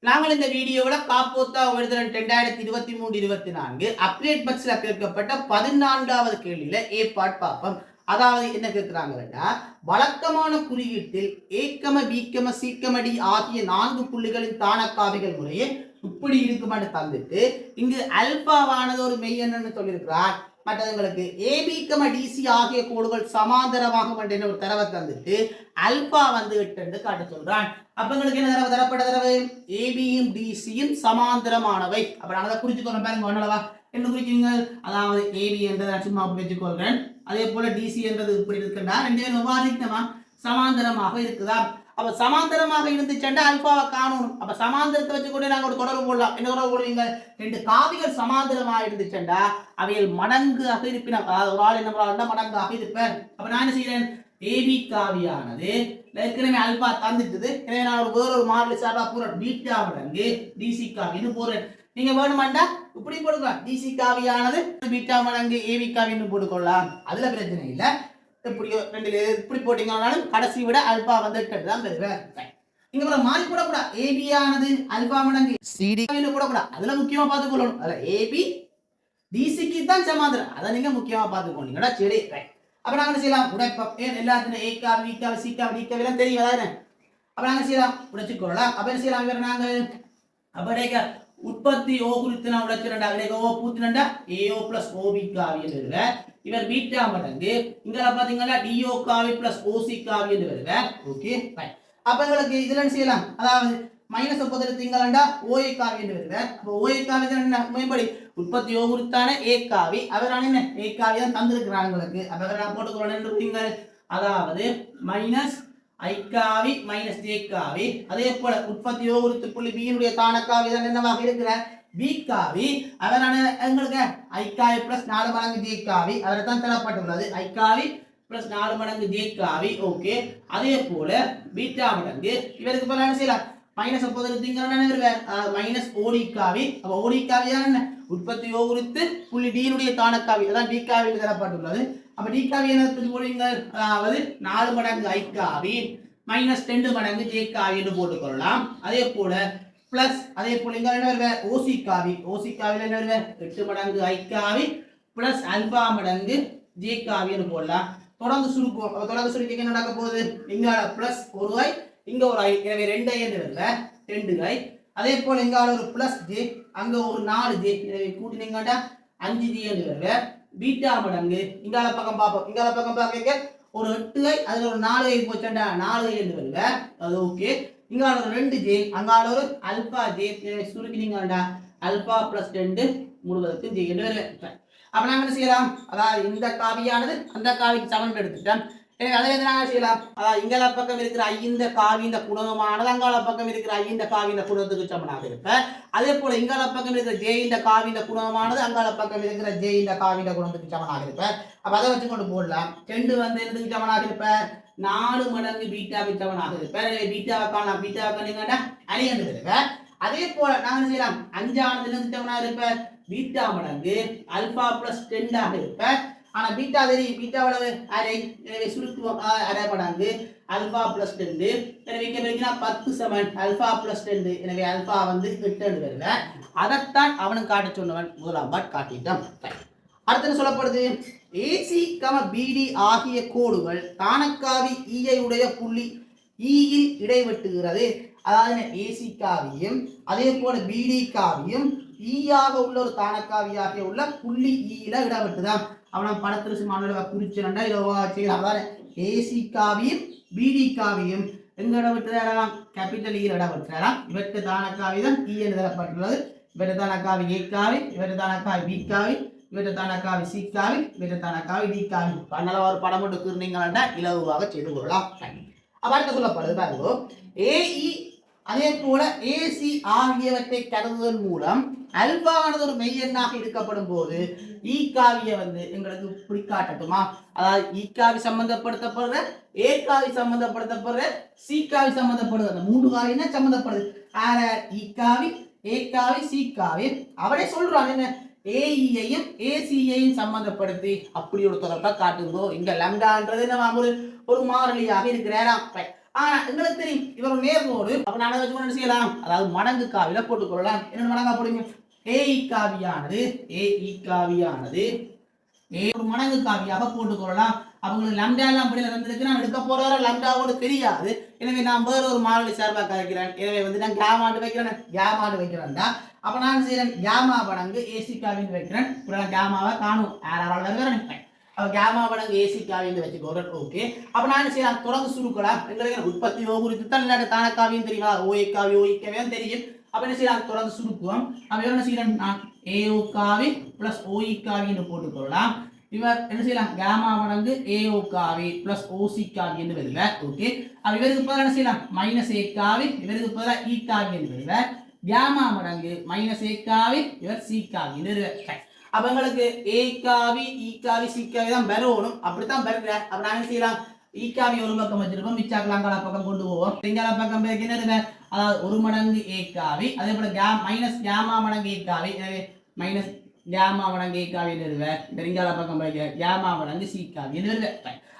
நாங்கள் இந்த வீடியோவில் காப்போத்தா விடுதல் 2023-24 அப்டேட் பக்ஸில் கேட்கப்பட்ட 14வது கேள்வியில ஏற்பாடு பார்ப்போம். அதாவது என்ன கேட்கிறாங்கன்னா, வழக்கமான குறியீட்டில் ஏக்கம பீக்கம சீக்கமடி ஆகிய 4 புள்ளிகளின் தானக்காவிகள் முறையே இப்படி இருக்குமான்னு தந்துட்டு இங்கு அல்பாவானது ஒரு மெய்யென்னு சொல்லியிருக்கிறார். மற்றவங்களுக்கு ஏபிகம டிசி ஆகிய கோடுகள் சமாந்தரமாக ஒரு தரவை தந்துட்டு அல்பா வந்து 8 என்று காட்ட சொல்றான். அப்ப உங்களுக்கு என்ன தரவு தரப்பட்ட தரவு ஏபியும் டிசியும் சமாந்தரமானவை. அப்ப நாங்க அதை குறிச்சுக்கொள்றோம் பாருங்க. ஒன்னளவா என்ன குறிக்கிறீங்க? அதாவது ஏபி என்றதை சும்மா வச்சுக்கொள்றேன். அதே போல டிசி என்றது இப்படி இருக்குன்னா ரெண்டு பேரும் விவாதிக்கமா சமாந்தரமாக இருக்குதா? அப்ப சமாந்தரமாக இருந்துச்சுன்னா அல்பாவை காணணும். அப்ப சமாந்தரத்தை வச்சு கூட நாங்க ஒரு தொடர்பு போடலாம். என்ன தொடர்பு போடுவீங்க? ரெண்டு காவிகள் சமாந்தரமாக இருந்துச்சுன்னா அவைகள் மடங்காக இருப்பின. ஒரு ஆள் என்ன பண்ணா மடங்காக இருப்பேன். அப்ப நான் என்ன செய்யறேன்? ஏபி காவியானது ஏற்கனவே அல்பா தந்துட்டுது. எனவே நான் ஒரு வேறொரு மாடலி சார்பா போறேன். பீட்டா மடங்கு டிசி காவின்னு போறேன். நீங்க வேணுமாண்டா இப்படி போடுக்கலாம். டிசி காவியானது பீட்டா மடங்கு ஏபி காவின்னு போட்டுக்கொள்ளலாம். அதுல பிரச்சனை இல்லை. இப்படி ரெண்டு இப்படி போட்டீங்கன்னாலும் கடைசி விட அல்பா வந்துட்டு தான் பெறுவேன். இங்க மாறி போடக்கூடாது. ஏபி ஆனது அல்பா மடங்கு சிடி போடக்கூடாது. அதுல முக்கியமா பார்த்துக்கொள்ளணும். அதுல ஏபி டிசிக்கு தான் சமாந்தரம். அதை நீங்க முக்கியமா பார்த்துக்கோங்க. சரி, அப்ப நாங்க என்ன செய்யலாம்? உடைப்பம். எல்லாத்துக்கும் ஏக்கா வீக்கா சிக்கா டிக்கா எல்லாம் தெரியும். அதானே? அப்ப நாங்க செய்யலாம் உடைச்சுக்கொள்ளலாம். அப்ப என்ன செய்யலாம்? இவர் நாங்க அப்ப உற்பத்தி ஓ குறித்து நான் உடைச்சிரண்டா ஓ பூத்தினண்டா ஏஓ பிளஸ் ஓபி காவியம் எழுதுவேன். இவர் பீட்டா மடங்கு இங்க பாத்தீங்கன்னா டிஓ காவி பிளஸ் ஓசி காவி என்று வருவேன். ஓகே, அப்ப எங்களுக்கு இதுல என்ன செய்யலாம்? அதாவது மைனஸ் 30 எடுத்தீங்களா ஓஏ காவி என்று வருவேன். அப்போ ஓஏ காவி என்ன மேம்படி உற்பத்தி ஓ குறித்தான ஏ காவி. அவரான என்ன ஏ காவி தான் தந்திருக்கிறாங்க உங்களுக்கு. அப்ப நான் போட்டுக்கொள்ளணும். அதாவது மைனஸ் ஐ காவி மைனஸ் ஜே காவி. அதே போல உற்பத்தி ஓ குறித்து புள்ளி பியினுடைய தானக்காவி தான் என்னவாக இருக்கிற பி காவி. அவரான எங்களுக்கு ஐ காவி பிளஸ் 4 மடங்கு ஜே காவி அவரை தான் தரப்பட்டுள்ளது. ஐ காவி பிளஸ் 4 மடங்கு ஜே காவி. ஓகே, அதே போல பீட்டா மடங்கு இவருக்கு போல என்ன செய்யலாம்? மைனஸ் 30 மைனஸ் ஓடி காவி. அப்ப ஓடி காவி தான் என்ன உற்பத்தி ஓ குறித்து புள்ளி டியினுடைய தானக்காவி அதான் டி காவியில் தரப்பட்டுள்ளது. அப்ப டி காவி என்ன போடுவீங்க? அதாவது 4 மடங்கு ஐ காவி மைனஸ் 2 மடங்கு ஜே காவி என்று போட்டுக்கொள்ளலாம். அதே போல பிளஸ் அதே போல இங்க என்ன வருவேன்? ஓசி காவி. ஓசி காவில என்ன வருவேன்? 8 மடங்கு ஐ காவி பிளஸ் அல்பா மடங்கு ஜே காவின்னு போடலாம். தொடர்ந்து சுருக்குவோம். தொடர்ந்து சுருக்கி என்ன நடக்க போகுது? இங்க பிளஸ் ஒரு ஐ இங்க ஒரு ஐ. எனவே 2 ஐ என்று வருவேன். 2 ஐ. அதே போல இங்க ஒரு பிளஸ் ஜே அங்க ஒரு 4 ஜே. எனவே கூட்டினீங்கடா 5 ஜே என்று வருவேன். பீட்டா மடங்கு இங்கால பக்கம் பார்ப்போம். இங்கால பக்கம் பார்க்க ஒரு 8 ஐ அதுல ஒரு 4 ஐ போச்சண்டா 4 ஐ என்று வருவேன். அது ஓகே. இங்கால ஒரு 2 ஜே அங்கால ஒரு அல்பா ஜே. சுருக்கினீங்கடா அல்பா பிளஸ் 2 முழுவதற்கு ஜே என்று வருவேன். அப்ப நாங்க என்ன செய்யலாம்? அதாவது இந்த காவியானது அந்த காவிக்கு சமன் எடுத்துட்டோம். எனவே அதை என்ன செய்யலாம்? அதாவது இங்கால பக்கம் இருக்கிற ஐந்த காவி இந்த குணமானது அங்கால பக்கம் இருக்கிற ஐந்த காவி இந்த குணத்துக்கு சமனாக இருப்ப. அதே போல இங்கால பக்கம் இருக்கிற ஜே இந்த காவி இந்த குணமானது அங்கால பக்கம் இருக்கிற ஜே இந்த காவி இந்த குணத்துக்கு சமனாக இருப்ப. அப்ப அதை வச்சு கொண்டு போடலாம். 2 வந்து என்னதுக்கு சமனாக இருப்ப? 4 மடங்கு பீட்டாவுக்கு சமனாக இருப்ப. பீட்டாவுக்கான பீட்டாவுக்கு நீங்க அணியண்டு இருப்ப. அதே போல நாங்க என்ன செய்யலாம்? 5ஆனது என்னது சமனாக இருப்ப? பீட்டா மடங்கு அல்பா பிளஸ் 10 ஆக இருப்ப. ஆனா பீட்டா தெரியும். பீட்டா அளவு அரை. எனவே சுருக்குவோம். அரை மடங்கு அல்பா பிளஸ் 2. எனவே இங்க பார்த்தீங்கன்னா 10 சமன் அல்பா பிளஸ் 2. எனவே அல்பா வந்து 8 வருவேன். அதைத்தான் அவனுக்கு காட்ட சொன்னவன் முதலாம் பாட் காட்டிட்டான். அடுத்து சொல்லப்படுது ஏசி பிடி ஆகிய கோடுகள் தானக்காவி ஈயை உடைய புள்ளி ஈயில் இடைவெட்டுகிறது. அதாவது ஏசி காவியும் அதே போல பிடி காவியும் ஈயாக உள்ள ஒரு தானக்காவியாக உள்ள புள்ளி ஈயில இடவெட்டுதான். அவன படத்திற்கு மாணவர்கள குறிச்சனண்டா இதோவா செய்யலாம். அதாவது ஏசி காவியும் பிடி காவியும் எங்க இடவெட்டுறாராம்? கேபிட்டல் ஈ இடவெட்டுறாராம். இவற்றை தானக்காவி தான் ஈ என்று தரப்பட்டுள்ளது. இவற்றை தானக்காவி ஏ காவி, இவற்றை தானக்காவி பி காவி, இவற்றை தானக்காவி சி காவி, இவற்றை தானக்காவி டி காவி. அதனால ஒரு படம் மட்டும் கூறினீங்கன்னா இலகுவாக செய்து கொள்ளலாம். அப்ப அடுத்து சொல்லப்படுது பாருங்க ஏஇ அதே போல ஏசி ஆகியவற்றை கருதுவதன் மூலம் அல்பாவானது ஒரு மெய்யெண்ணாக இருக்கப்படும் போது ஈ காவியை வந்து எங்களுக்கு இப்படி காட்டட்டுமா? அதாவது ஈ காவி சம்பந்தப்படுத்தப்படுற, ஏ காவி சம்பந்தப்படுத்தப்படுற, சி காவி சம்பந்தப்படுது. அந்த 3 காவினா சம்பந்தப்படுது. ஈ காவி, ஏ காவி, சி காவி. அவரே சொல்றாங்க என்ன ஏஇயையும் ஏசியையும் சம்பந்தப்படுத்தி அப்படி ஒரு தொடர்பை காட்டுங்கோ. இங்க லம்டான்றது என்ன ஒரு மாறிலியாக இருக்கிறாராம். ஆனா எங்களுக்கு தெரியும் இவர் ஒரு நேர்கோடு. அப்ப நான் அதை வச்சு என்ன செய்யலாம், அதாவது மடங்கு காவில போட்டுக்கொள்ளலாம். என்ன மடங்கா போடுங்க, ஏ காவியானது ஒரு மடங்கு காவியாக போட்டுக்கொள்ளலாம். அவங்களுக்கு லம்டா எல்லாம் படியில் இருந்திருக்கு, நான் எடுக்க போற லம்டாவோடு தெரியாது. எனவே நான் வேற ஒரு மாறிலி சார்பாக கலைக்கிறேன். எனவே வந்து நான் கேமாண்டு வைக்கிறேன்டா. அப்ப நான் செய்யறேன் கேமா மடங்கு ஏசி காவின்னு வைக்கிறேன். கேமாவை காணும் நினைப்பேன். கேமா மடங்கு ஏசி காவின்னு வச்சுக்கோறேன். ஓகே, அப்ப நான் என்ன செய்யலாம், தொடர்ந்து சுருக்கலாம். எங்களுக்கு உற்பத்தி குறித்து தான் இல்லாட்ட தான காவியம் தெரியுமா, ஓய்க்காவே தெரியும். அப்ப என்ன செய்யலாம், தொடர்ந்து சுருக்குவோம். அப்ப என்ன செய்யறேன், நான் ஏஓ காவி பிளஸ் ஓஇ காவின்னு போட்டுக்கொள்ளலாம். இவர் என்ன செய்யலாம், கேமா மடங்கு ஏஓ காவி பிளஸ் ஓசி காவி என்று வருவார். ஓகே, அப்ப இவருக்கு பதிலாக என்ன செய்யலாம், மைனஸ் ஏ காவி, இவருக்கு பதிலாக இ காவி என்று வருவார். கேமா மடங்கு மைனஸ் ஏ காவி, இவர் சி காவி என்று வருவார். அப்ப எங்களுக்கு ஏ காவி இ காவி சி காவி தான் வரணும். அப்படித்தான் வருகிற. அப்ப நான் என்ன செய்யலாம், ஈ காவி ஒரு பக்கம் வச்சிருப்போம், மிச்சாக்கலாங்கால பக்கம் கொண்டு போவோம். திங்கால பக்கம் என்ன, அதாவது ஒரு மடங்கு ஏ காவி, அதே போல மைனஸ் கேமா மடங்கு ஏ காவி, எனவே மைனஸ் கேமா மடங்கு ஏ காவி நிறுவேன். திங்கால பக்கம் கேமா மடங்கு சி காவி நிறுவேன்.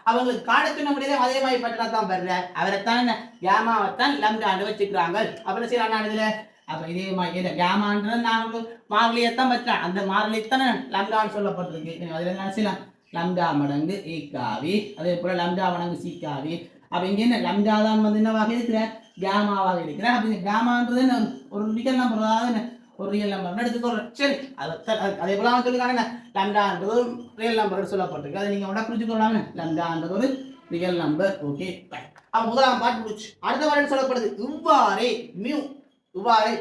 அவங்களுக்கு காணத்தின முடியல அதே மாதிரி பட்டனா தான் வர்ற. அவரைத்தான் கேமாவைத்தான் லம்டாண்டு வச்சுக்கிறாங்க. அப்புறம் சரி அண்ணா இதுல அப்ப இதே மாதிரி கேமான்றது நான் மாறிலியத்தான் வச்சேன். அந்த மாறிலியத்தானே லம்டான்னு சொல்லப்பட்டிருக்கு. அதுல என்ன செய்யலாம், லம்டா மடங்கு ஏ காவி, அதே போல லம்டா மடங்கு சி காவி. அப்ப இங்க என்ன லம்டா தான் வந்து என்னவாக இருக்கிற, கேமாவாக இருக்கிற. அப்ப கேமான்றது என்ன, ஒரு ரியல் நம்பர், அதாவது ஒரு ரியல் நம்பர் எடுத்துக்கொள்றேன். சரி, அதே போல சொல்லிருக்காங்க லம்டான்றது ஒரு ரியல் நம்பர் சொல்லப்பட்டிருக்கு. அதை நீங்க உடனே புரிஞ்சுக்கொள்ளாம, லம்டான்றது ஒரு ரியல் நம்பர். ஓகே, அப்ப முதலாம் பாட்டு முடிச்சு. அடுத்த பாட்டு சொல்லப்படுது, இவ்வாறே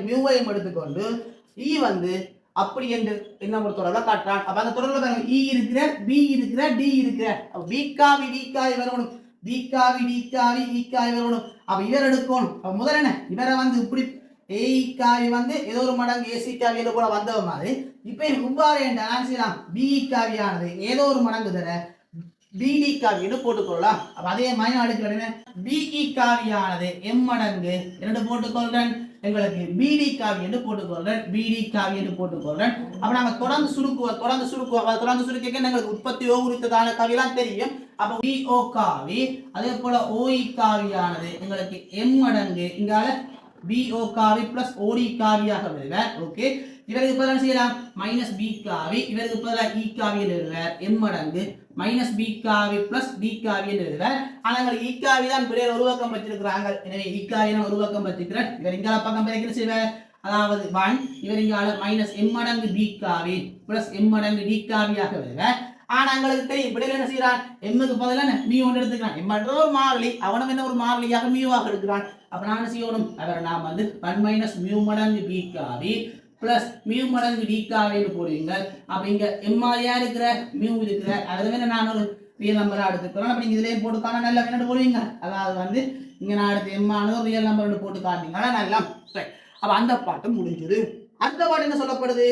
மியூவையும் எடுத்துக்கொண்டு இ வந்து அப்படி என்று என்ன ஒரு தொடர்ல காட்டுறான். அப்ப அந்த தொடர்ல பாருங்க, இ இருக்கிற, பி இருக்கிற, டி இருக்கிற. பி காவி டி காவி வரணும், பி காவி டி காவி இ காவி வரணும். அப்ப இவர் எடுக்கணும். அப்ப முதல்ல என்ன, இவரை வந்து இப்படி ஏ காவி வந்து ஏதோ ஒரு மடங்கு ஏசி காவியில கூட வந்த மாதிரி, இப்ப இவ்வாறு என்ன செய்யலாம், பி காவியானது ஏதோ ஒரு மடங்கு தர பிடி காவின்னு போட்டுக்கொள்ளலாம். அப்ப அதே மாதிரி அடுக்கிறேன், பிஇ காவியானது எம் மடங்கு இரண்டு போட்டுக்கொள்றேன், எங்களுக்கு பிடி காவி என்று போட்டுக்கொள்றேன், பிடி காவி என்று போட்டுக்கொள்றேன். அப்ப நாங்க தொடர்ந்து சுருக்குவோம். எங்களுக்கு உற்பத்தி குறித்ததான காவியெல்லாம் தெரியும். அப்ப பிஓ காவி, அதே போல ஓஇ காவியானது எங்களுக்கு எம் மடங்கு இங்கால பிஓ காவி பிளஸ் ஓடி காவியாக வருவார். ஓகே, இவருக்கு பதிலாக செய்யலாம் மைனஸ் பி காவி, இவருக்கு பதிலாக இ காவி எழுதுவார் எம் மடங்கு மைனஸ் பி காவி பிளஸ் டி காவி எழுதுவார். ஆனால் இ காவி தான் பிள்ளைகள் ஒரு பக்கம் வச்சிருக்கிறாங்க. எனவே இ காவி நான் ஒரு பக்கம் வச்சிருக்கிறேன். இவர் இங்கால பக்கம் பிறகு செய்வார், அதாவது 1, இவர் இங்கால மைனஸ் எம் மடங்கு பி காவி பிளஸ் எம் மடங்கு டி காவியாக வருவார். ஆனா எங்களுக்கு தெரியும் பிள்ளைகள் என்ன செய்யறான், எம்முக்கு பதிலாக மியூ ஒன்று எடுத்துக்கிறான். எம் ஒரு மாறிலி, அவனும் என்ன ஒரு மாறிலியாக மியூவாக எடுக்கிறான். அப்ப நான் என்ன செய்யணும், அவரை நாம் வந்து 1 மைனஸ் மியூ மடங்கு பி காவி பிளஸ் மியூ மடங்கு டி காவின்னு போடுவீங்க. அப்ப இங்க எம்மாரியா இருக்கிற மியூ இருக்கிற அதுல வேணா நான் ஒரு ரியல் நம்பரா எடுத்துக்கிறேன். அப்ப நீங்க இதுலயும் போட்டு காண நல்லா என்ன போடுவீங்க, அதாவது வந்து இங்க நான் எடுத்து எம்மானது ஒரு ரியல் நம்பர் போட்டு காட்டிங்க நல்லா. அப்ப அந்த பாட்டு முடிஞ்சது. அந்த பாட்டு என்ன சொல்லப்படுது,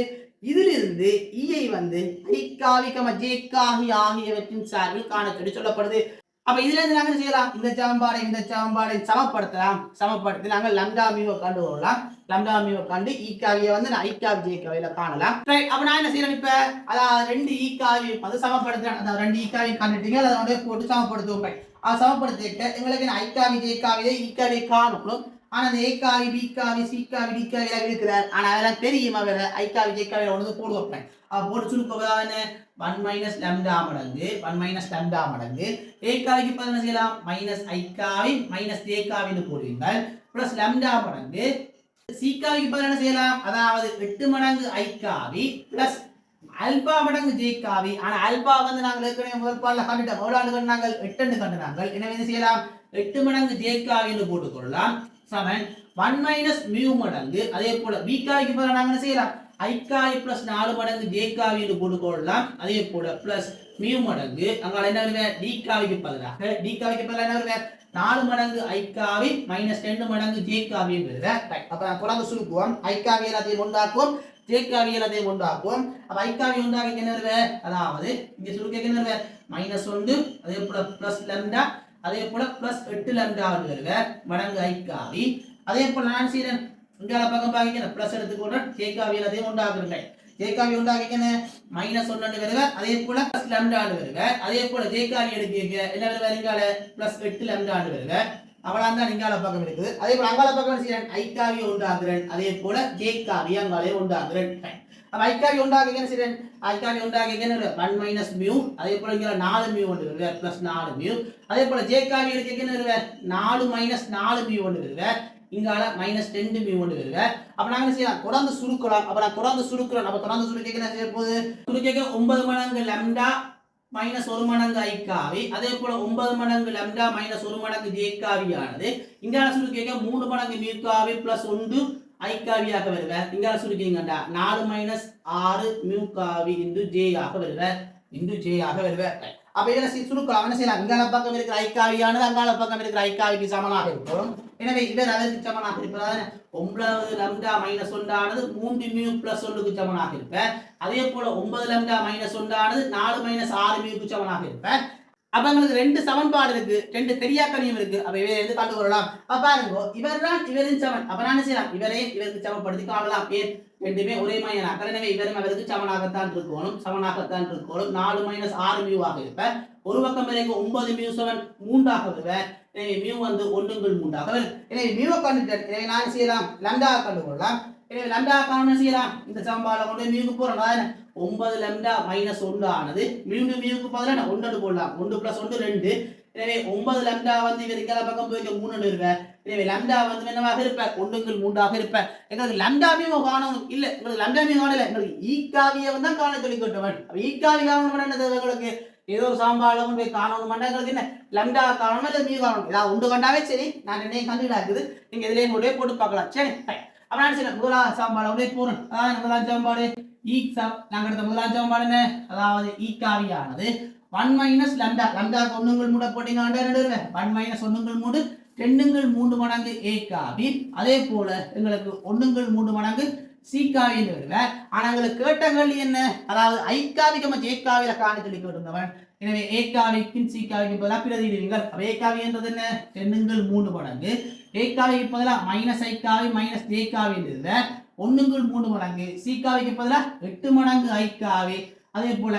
இதிலிருந்து ஈயை வந்து ஐக்காவி ஜேக்காவி ஆகியவற்றின் சார்பில் காண சொல்லப்படுது. அப்ப இதுல இருந்து நாங்க செய்யலாம், இந்த சமன்பாடை சமப்படுத்தி நாங்கள் லம்டா மியூவை கண்டு வரலாம். லம்டா மியூவை கண்டு ஈக்காவியை வந்து நான் ஐக்காவி ஜேக்காவில காணலாம். அப்ப நான் என்ன செய்யறேன், இப்ப அதாவது ரெண்டு ஈக்காவி வந்து சமப்படுத்துறேன். அதாவது ரெண்டு ஈக்காவி கண்டுட்டீங்க, அதை போட்டு சமப்படுத்துவோம். சமப்படுத்திட்டு எங்களுக்கு ஐக்காவி ஜேக்காவியை ஈக்காவியை காணணும். ஆனா அந்த ஏ காவி பி காவி சி காவி டி காவி எல்லாம் இருக்கிறார். ஆனா அதெல்லாம் தெரியுமா, வேற ஐ காவி ஜே காவி ஒன்று போடு வைப்பேன். போட்டு சுருக்க 1 மைனஸ் லம்டா மடங்கு ஏ காவிக்கு பதில் செய்யலாம் மைனஸ் ஐ காவி மைனஸ் ஏ காவின்னு போடுவீங்க பிளஸ் லம்டா மடங்கு சி காவிக்கு பதில் என்ன செய்யலாம், அதாவது 8 மடங்கு ஐ காவி பிளஸ் அல்பா மடங்கு ஜே காவி. ஆனா அல்பா வந்து நாங்கள் ஏற்கனவே முதல் பாடல கண்டுட்டோம், எவ்வளவு நாங்கள் 8 கண்டுனாங்கள். எனவே என்ன செய்யலாம், 8 மடங்கு ஜே காவின்னு போட்டுக்கொள்ளலாம். சமன் 1 மைனஸ் மியூ மடங்கு, அதே போல பி காவிக்கு பதிலாக நாங்கள் என்ன செய்யலாம், ஐ காவி பிளஸ் 4 மடங்கு ஜே காவின்னு போட்டுக்கொள்ளலாம். அதே போல பிளஸ் மியூ மடங்கு அங்கால என்ன வருவேன், டி காவிக்கு பதிலாக என்ன வருவேன், 4 மடங்கு ஐ காவி மைனஸ் 2 மடங்கு ஜே காவி வருவேன். அப்ப நான் தொடர்ந்து சுருக்குவோம், ஐ காவி எல்லாத்தையும் உண்டாக்குவோம், ஜே காவி எல்லாத்தையும் உண்டாக்குவோம். அப்ப ஐ காவி உண்டாக்க என்ன வருவேன், அதாவது இங்க சுருக்க என்ன வருவேன் மைனஸ் 1, அதே போல பிளஸ் லம்டா, அதே போல பிளஸ் 8 லம்டா வருவேன் மடங்கு ஐ காவி. அதே போல நான் செய்யறேன், இங்கால பக்கம் பாக்கிக்கிறேன் பிளஸ் எடுத்துக்கொள்றேன், ஜே காவி எல்லாத்தையும் உண்டாக்குறேன். ஜே காவி உண்டாக்கிக்கணும் மைனஸ் 1 வருவேன், அதே போல பிளஸ் லம்டா வருவேன். அதே போல ஜே காவி எடுக்க என்ன வருவேன், இங்கால பிளஸ் 8 லம்டா வருவேன். அவளான் தான் இங்கால பக்கம் இருக்குது. அதே போல அங்கால பக்கம் செய்யறேன் ஐக்காவி உண்டாக்குறேன். அதே போல ஜேக்காவி அங்காலே உண்டாக்குறேன். அப்ப ஐக்காவி உண்டாக என்ன செய்யறேன்? ஐக்காவி உண்டாக என்ன 1 மைனஸ் மியூ. அதே போல இங்க 4 மியூ ஒன்று வருவேன் பிளஸ் 4 மியூ. அதே போல ஜேக்காவி எடுக்க என்ன வருவேன்? 4 மைனஸ் 4 மியூ ஒன்று வருவேன். இங்கால மைனஸ் 2 மியூ ஒன்று வருவேன். அப்ப நாங்க என்ன செய்யலாம்? தொடர்ந்து சுருக்கலாம். அப்ப நான் தொடர்ந்து சுருக்குறேன். அப்ப தொடர்ந்து சுருக்க என்ன செய்ய போகுது? சுருக்க 9 மடங்கு லாம்டா மைனஸ் 1 மடங்கு ஐக்காவி. அதே போல 9 மடங்கு லாம்டா மைனஸ் 1 மடங்கு ஜேக்காவி ஆனது இங்கால சுருக்க 3 மடங்கு மியூக்காவி பிளஸ் 1 ஐக்காவியாக வருவேன். இங்கால சுருக்கிங்கடா 4 மைனஸ் 6 மியூக்காவி இன்டு ஜே ஆக வருவேன். இன்டு ஜே ஆக வருவேன். அப்ப இதனை சுருக்கலாம். என்ன செய்யலாம்? இங்கால பக்கம் இருக்கிற ஐக்காவியானது அங்கால பக்கம் இருக்கிற ஐக்காவிக்கு சமனாக இருக்கும். எனவே இவர் அதற்கு சமனாக இருப்பதால் 9 லாம்டா மைனஸ் 1 ஆனது 3 மியூ பிளஸ் 1க்கு சமனாக இருப்பேன். அதே போல 9 லாம்டா மைனஸ் 1 ஆனது 4 மைனஸ் 6 மியூக்கு சமனாக இருப்பேன். அப்ப உங்களுக்கு ரெண்டு சமன்பாடு இருக்கு, ரெண்டு தெரியாக்கணியம் இருக்கு. அப்ப இவரை எது கண்டு வரலாம்? அப்ப பாருங்க, இவர் தான் இவரின் சமன். அப்ப நான் செய்யலாம், இவரே இவருக்கு சமப்படுத்தி காணலாம். ஏன்? ரெண்டுமே ஒரே மையனாக. எனவே இவரும் அவருக்கு சமனாகத்தான் இருக்கணும். 4 மைனஸ் 6 மியூ ஆக இருப்பேன். ஒரு பக்கம் வரைக்கும் 9 மியூ 7 3 ஆக வருவேன். எனவே மியூ வந்து 1/3 ஆக வரும். எனவே மியூவை கண்டுட்டேன். எனவே நான் செய்யலாம் லாம்டா கண்டுகொள்ளலாம். எனவே லாம்டா காண செய்யலாம். இந்த சமன்பாடை கொண்டு மியூக்கு போறோம். 9 லாம்டா மைனஸ் 1 ஆனது மீண்டும் மியூக்கு பதிலா 1 போடலாம். 1 பிளஸ் 1 2. எனவே 9 லாம்டா வந்து இவர் இங்கால பக்கம் போய் 3 இருப்பேன். எனவே லாம்டா வந்து என்னவாக இருப்பேன்? 1/3 ஆக இருப்பேன். எங்களுக்கு லாம்டா மியூ காணணும் இல்ல, எங்களுக்கு லாம்டா மியூ காணல, எங்களுக்கு ஈக்காவியை வந்து காண சொல்லி கொட்டவன். அப்ப ஈக்காவி காணணும் என்னது? எங்களுக்கு ஏதோ ஒரு சாம்பால கொண்டு போய் காணணும். எங்களுக்கு என்ன லாம்டா காணணும் இல்ல மியூ காணணும்? ஏதாவது ஒன்று கண்டாவே சரி, நான் என்னையும் கண்டுடாக்குது. நீங்க இதுலயே கூட போட்டு பார்க்கலாம். சரி, அப்ப நான் சரி முதலாவது சாம்பால உடனே போறேன். அதான் முதலாவது சாம்பாடு நாங்க எடுத்த முதலாவது சமன்பாடு என்ன? அதாவது ஈக்காவியானது 1 மைனஸ் லாம்டா. லாம்டாக்கு 1/3 போட்டீங்கன்னா 1 மைனஸ் 1/3 2/3 மடங்கு ஏக்காவி. அதே போல எங்களுக்கு 1/3 மடங்கு சீக்காவின்னு வருவேன். ஆனா எங்களுக்கு கேட்ட கேள்வி என்ன? அதாவது ஐக்காவிக்கு நம்ம ஜேக்காவில காண சொல்லி கேட்டிருந்தவன். எனவே ஏக்காவிக்கும் சீக்காவிக்கும் பதிலாக பிரதியிடுவீங்கள். அப்ப ஏக்காவி என்றது என்ன? 2/3 மடங்கு ஏக்காவிக்கு பதிலாக மைனஸ் ஐக்காவி மைனஸ் ஜேக்காவி இருந்தது 1/3 மடங்கு சீக்காவிக்கு பதிலாக 8 மடங்கு ஐக்காவி. அதே போல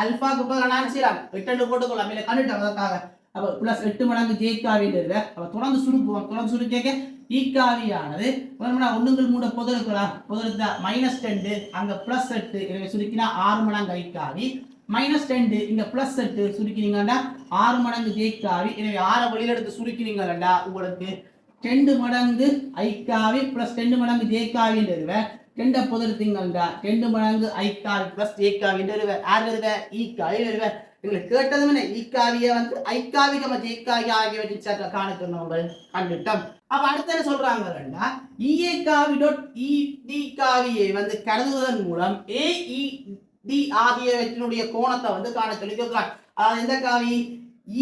அல்பாக்கு பதிலாக நான் செய்யலாம் 8 போட்டுக்கொள்ளலாம். இல்லை கண்டுட்டோம் அதற்காக. அப்ப பிளஸ் 8 மடங்கு ஜேக்காவி இருந்தது. அப்ப தொடர்ந்து சுருக்குவோம். தொடர்ந்து சுருக்க ஈக்காவியானது 1/3 பொதுக்கலாம். பொதுத்தா மைனஸ் 2 அங்க பிளஸ் 8. எனவே சுருக்கினா 6 மடங்கு ஐக்காவி மைனஸ் 2 இங்க பிளஸ் 8 சுருக்கினீங்கன்னா 6 மடங்கு ஜேக்காவி. எனவே 6 வெளியில எடுத்து சுருக்கினீங்கன்னா உங்களுக்கு 2 மடங்கு ஐக்காவி பிளஸ் 2 மடங்கு ஜேக்காவி வருவேன். 2 பொதுத்தீங்கன்னா 2 மடங்கு ஐக்காவி பிளஸ் ஜேக்காவி வருவேன். யார் வருவேன்? ஈக்காவி வருவேன். உங்களுக்கு கேட்டதும் என்ன? ஈக்காவியை வந்து ஐக்காவி நம்ம ஜேக்காவி ஆகியவற்றை சேர்க்க காணக்கணும் கண்டுட்டோம். அப்ப அடுத்த என்ன சொல்றாங்கன்னா இஏகாவி டாட் இடி காவியை வந்து கருதுவதன் மூலம் ஏஇடி ஆகியவற்றினுடைய கோணத்தை வந்து காண சொல்லி கேட்கிறான். அதாவது இந்த காவி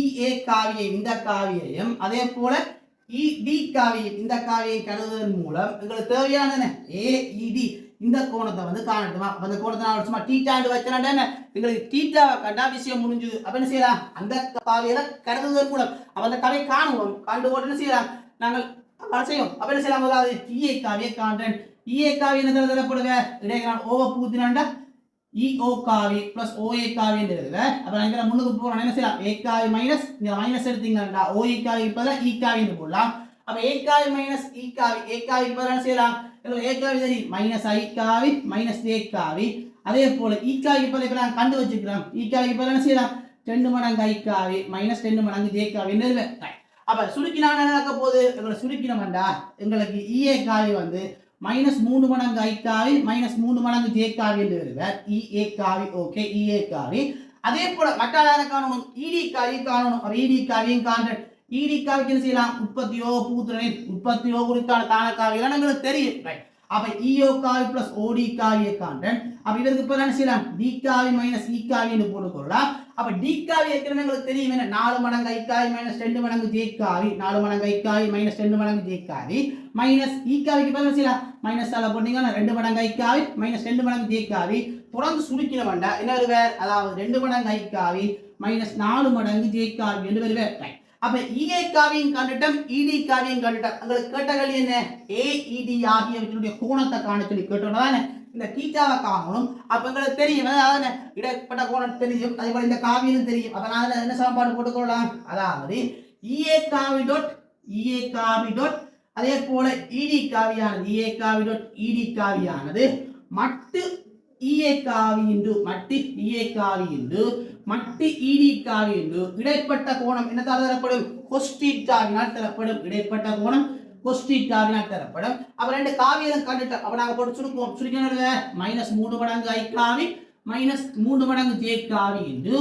இஏ காவியை இந்த காவியையும் அதே போல இடி காவியை இந்த காவியை கருதுவதன் மூலம் எங்களுக்கு தேவையான ஏஇடி இந்த கோணத்தை வந்து காணட்டுமா? அந்த கோணத்தை நான் சும்மா டீட்டாண்டு வச்சேன்னா எங்களுக்கு டீட்டாவை கண்டா விஷயம் முடிஞ்சுது. அப்ப என்ன செய்யலாம்? அந்த காவியில கருதுவதன் மூலம் அப்ப அந்த காவியை காணுவோம். காண்டு போட்டு என்ன செய்யலாம்? நாங்கள் செய்யும். அப்ப என்ன செய்யலாம்? அதாவது இஏ காவியை காண்றேன். இஏ காவி என்ன தரப்படுங்க? இடையே ஓவ பூத்தினாண்டா இஓ காவி பிளஸ் ஓஏ காவி எழுதுங்க. அப்ப நான் முன்னுக்கு போறோம். என்ன செய்யலாம்? ஏ காவி மைனஸ் இந்த மைனஸ் எடுத்தீங்கன்னா ஓஏ காவி பதிலாக இ காவின்னு போடலாம். அப்ப ஏ காவி மைனஸ் இ காவி. ஏ காவிக்கு பதிலாக என்ன செய்யலாம்? ஏ காவி சரி மைனஸ் ஐ காவி மைனஸ் ஏ காவி. அதே போல இ காவிக்கு பதிலாக நான் கண்டு வச்சுக்கிறோம். இ காவிக்கு பதிலாக என்ன செய்யலாம்? 2 மடங்கு ஐ காவி மைனஸ் 2 மடங்கு ஜே காவி எழுதுவேன். அப்ப சுருக்கினா என்ன நடக்க போகுது? எங்களை சுருக்கினோம்டா எங்களுக்கு இஏ காவி வந்து மைனஸ் 3 மடங்கு ஐ காவி மைனஸ் 3 மடங்கு ஜே காவி என்று வருவார். இஏ காவி ஓகே இஏ காவி. அதே போல மற்ற காணணும் இடி காவி காணணும். அப்ப இடி காவியும் காண்றேன். இடி காவிக்கு என்ன செய்யலாம்? உற்பத்தியோ பூத்துறேன் உற்பத்தியோ குறித்தான தான காவியெல்லாம் எங்களுக்கு தெரியும். அப்ப இஓ காவி பிளஸ் ஓடி காவியை காண்றேன். அப்ப இதற்கு பிறகு என்ன செய்யலாம்? டி காவி மைனஸ் இ காவின்னு போட்டுக்கொள்ளலாம். அப்ப டி காவி ஏற்கனவே எங்களுக்கு தெரியும். என்ன 4 மடங்கு ஐ காவி மைனஸ் 2 மடங்கு ஜே காவி 4 மடங்கு ஐ காவி மைனஸ் 2 மடங்கு ஜே காவி மைனஸ் இ காவிக்கு பதிலாக செய்யலாம் மைனஸ் ஆல போட்டீங்கன்னா 2 மடங்கு ஐ காவி மைனஸ் 2 மடங்கு ஜே காவி. தொடர்ந்து சுருக்கின வேண்டாம். என்ன வருவார்? அதாவது 2 மடங்கு ஐ காவி மைனஸ் 4 மடங்கு ஜே காவி என்று வருவார். அப்ப இஏ காவியும் கண்டுட்டோம் இடி காவியும் கண்டுட்டோம். உங்களுக்கு கேட்ட கேள்வி என்ன? ஏஇடி ஆகியவற்றுடைய கோணத்தை காண சொல்லி கேட்டோம்னா இந்த தீட்டாவை காணணும். அப்ப எங்களுக்கு தெரியும் அதாவது இடப்பட்ட கோணம் தெரியும். அதே போல இந்த காவியும் தெரியும். அப்ப நான் என்ன சமன்பாடு போட்டுக்கொள்ளலாம்? அதாவது இஏ காவி டாட் EA காவி டாட் அதே போல ED காவியானது EA காவி டாட் ED காவியானது மட்டு EA காவி இன்டு மட்டு EA காவி இன்டு மட்டு ED காவி இன்டு இடைப்பட்ட கோணம் என்னத்தால் தரப்படும் cos தீட்டாவினால் தரப்படும் இடைப்பட்ட கோணம் cos தீட்டாவினால் தரப்படும் அப்ப ரெண்டு காவியலும் கண்டுட்டோம் அப்ப நாங்க போட்டு சுருக்குவோம் சுருக்கினது -3 மடங்கு I காவி -3 மடங்கு J காவி இன்டு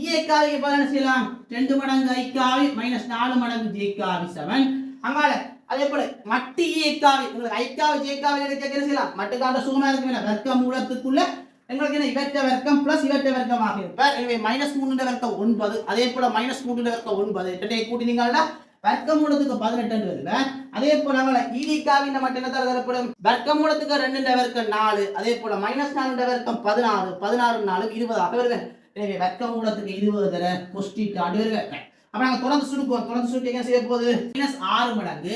EA காவிக்கு பதிலா என்ன செய்யலாம் 2 மடங்கு I காவி -4 மடங்கு J காவி சமன் அங்கால அதே போல மட்டு EA காவி உங்களுக்கு I காவி J காவி எடுக்க என்ன செய்யலாம் மட்டுக்கான சுகமா இருக்குமே வர்க்க மூலத்துக்குள்ள எங்களுக்கு என்ன இவற்றை வர்க்கம் பிளஸ் இவற்றை வர்க்கமாக இருப்பார் எனவே -3 வர்க்கம் 9 அதே போல -3 வர்க்கம் 9 ரெண்டை கூட்டினீங்கன்னா வர்க்கமூலத்துக்கு 18 வருது அதே போல ED காவின மட்டும் என்ன தரப்படும் வர்க்கமூலத்துக்கு 2 வர்க்கம் 4 அதே போல -4 வர்க்கம் 16 16 4 20 ஆக வருது எனவே வர்க்கமூலத்துக்கு 20 தர cos θ வருது அப்ப நாங்க தொடர்ந்து சுருட்டி என்ன செய்ய போகுது -6 மடங்கு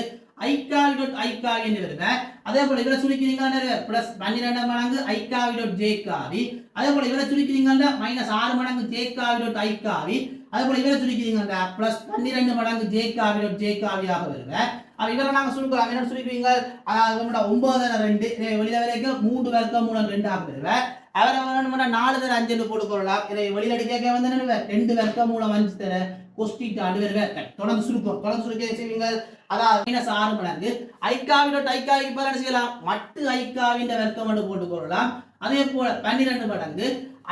I காவி டாட் I காவி என்று வருது அதே போல இவரை சுருக்கினீங்கன்னா பிளஸ் 12 மடங்கு I காவி டாட் J காவி அதே போல இவரை சுருக்கினீங்கன்னா -6 மடங்கு J காவி டாட் I காவி அதே போல இவரை சுருக்கினீங்கன்னா பிளஸ் 12 மடங்கு J காவி டாட் J காவியாக வருது அப்ப இவரை நாங்க சுருக்கலாம் என்ன சுருக்குவீங்க அதாவது 9 2 வெளியில வரைக்கும் 3 வர்க்கமூலம் 2 ஆக வருது அவரை வேணும்னா 4 தர 5 ன்னு போட்டுக்கொள்ளலாம் எனவே வெளியில அடிக்க வந்து என்ன 2 வர்க்கமூலம் 5 தர cos θ வருது தொடர்ந்து சுருக்க செய்வீங்க அதாவது -6 மடங்கு I காவி டாட் I காவிக்கு பதிலா என்ன செய்யலாம் மட்டு I காவின் வர்க்கம் என்று போட்டுக்கொள்ளலாம் அதே போல 12 மடங்கு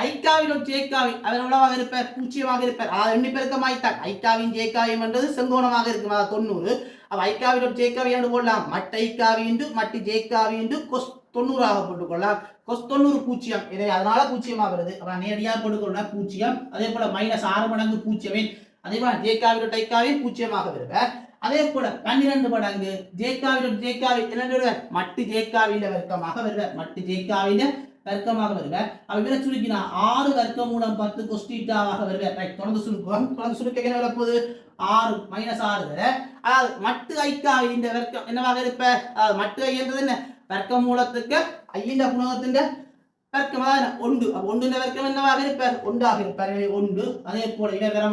I காவி டாட் J காவி அவர் எவ்வளவாக இருப்பார் பூஜ்ஜியமாக இருப்பார் எண்ணி பெருக்கமாய்த்தான் I காவின் J காவியும் என்றது செங்கோணமாக இருக்கும் அதாவது 90 அப்ப I காவி டாட் J காவி என்று போடலாம் மட்டு I காவி இன்டு மட்டு J காவி இன்டு cos 90 ஆக போட்டுக்கொள்ளலாம் cos 90 பூஜ்ஜியம் எனவே அதனால பூஜ்ஜியமாக வருது அப்ப நேரடியாக போட்டுக்கொள்ளலாம் பூஜ்ஜியம் அதே போல -6 மடங்கு பூஜ்ஜியம் அதே போல J காவி டாட் I காவி பூஜ்ஜியமாக வருது அதே போல 12 மடங்கு J காவி டாட் J காவி என்ன வருது மட்டு J காவின் வர்க்கமாக வருது மட்டு J காவின் வர்க்கமாக வருது அப்ப இவரை சுருக்கினா 6 வர்க்கமூலம் 10 cos θ ஆக வருது ரைட் தொடர்ந்து சுருக்க என்ன வரப்போகுது 6 -6 வர அதாவது மட்டு I காவின் வர்க்கம் என்னவாக இருப்ப மட்டு I என்றது என்ன வர்க்கமூலத்துக்கு I இன் குணகத்தின் வர்க்கம் அதாவது 1 அப்ப 1 இன் வர்க்கம் என்னவாக இருப்ப 1 ஆக இருப்பார் எனவே 1 அதே போல இவர் வர